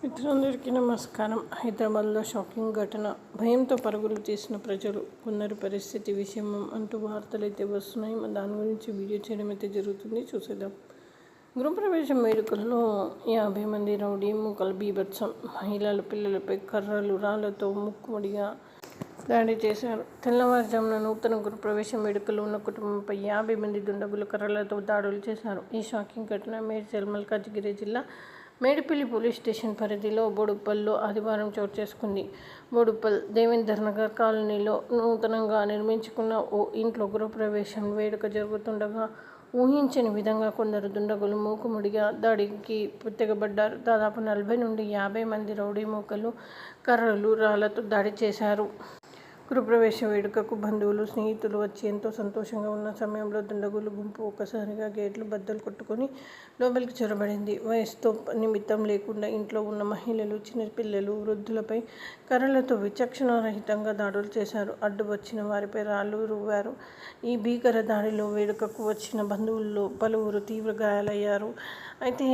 మిత్రులందరికీ నమస్కారం. హైదరాబాద్లో షాకింగ్ ఘటన. భయంతో పరుగులు తీసిన ప్రజలు. కొందరి పరిస్థితి విషమం అంటూ వార్తలైతే వస్తున్నాయి. దాని గురించి వీడియో చేయడం అయితే జరుగుతుంది. చూసేద్దాం. గృహప్రవేశం వేడుకల్లో 50 మంది రౌడీ మూకల బీభత్సం. మహిళలు పిల్లలపై కర్రలు రాళ్లతో ముక్కుముడిగా దాడి చేశారు. తెల్లవారుజామున నూతన గృహప్రవేశం వేడుకల్లో ఉన్న కుటుంబంపై 50 మంది దుండగులు కర్రలతో దాడులు చేశారు. ఈ షాకింగ్ ఘటన మేడ్చల్ మల్కాజిగిరి జిల్లా మేడిపల్లి పోలీస్ స్టేషన్ పరిధిలో బోడుప్పల్లో ఆదివారం చోటు చేసుకుంది. బోడుప్పల్ దేవేందర్ నగర్ కాలనీలో నూతనంగా నిర్మించుకున్న ఓ ఇంట్లో గృహప్రవేశం వేడుక జరుగుతుండగా ఊహించని విధంగా కొందరు దుండగులు మూకుముడిగా దాడికి తెగబడ్డారు. దాదాపు 40 నుండి 50 మంది రౌడీ మూకలు కర్రలు రాళ్లతో దాడి చేశారు. గృహప్రవేశ వేడుకకు బంధువులు స్నేహితులు వచ్చి ఎంతో సంతోషంగా ఉన్న సమయంలో దుండగులు గుంపు ఒక్కసారిగా గేట్లు బద్దలు కొట్టుకొని లోపలికి చొరబడింది. వయసుతో నిమిత్తం లేకుండా ఇంట్లో ఉన్న మహిళలు, చిన్నపిల్లలు, వృద్ధులపై కర్రలతో విచక్షణారహితంగా దాడులు చేశారు. అడ్డు వచ్చిన వారిపై రాళ్లు రువ్వారు. ఈ భీకర దాడిలో వేడుకకు వచ్చిన బంధువుల్లో పలువురు తీవ్ర గాయాలయ్యారు. అయితే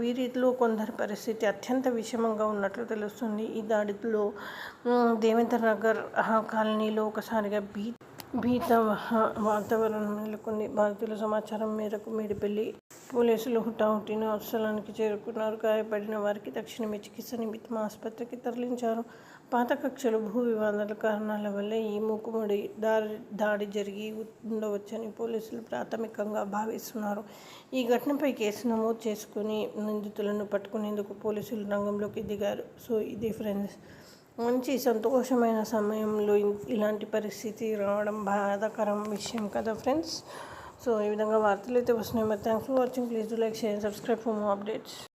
వీరిలో కొందరి పరిస్థితి అత్యంత విషమంగా ఉన్నట్లు తెలుస్తుంది. ఈ దాడిలో దేవేందర్ నగర్ కాలనీలో ఒకసారిగా భీత వాతావరణం నెలకొంది. బాధితుల సమాచారం మేరకు మేడిపల్లి పోలీసులు హుటాహుటిన స్థలానికి చేరుకున్నారు. గాయపడిన వారికి తక్షణమే చికిత్స నిమిత్తం ఆసుపత్రికి తరలించారు. పాత కక్షలు, భూ వివాదాల కారణాల వల్లే ఈ మూకుముడి దాడి జరిగి ఉండవచ్చని పోలీసులు ప్రాథమికంగా భావిస్తున్నారు. ఈ ఘటనపై కేసు నమోదు చేసుకుని నిందితులను పట్టుకునేందుకు పోలీసులు రంగంలోకి దిగారు. సో ఇది ఫ్రెండ్స్, మంచి సంతోషమైన సమయంలో ఇలాంటి పరిస్థితి రావడం బాధాకరం విషయం కదా ఫ్రెండ్స్. సో ఈ విధంగా వార్తలు అయితే వస్తున్నాయి. మరి thanks for watching. Please do like, share, subscribe for more updates.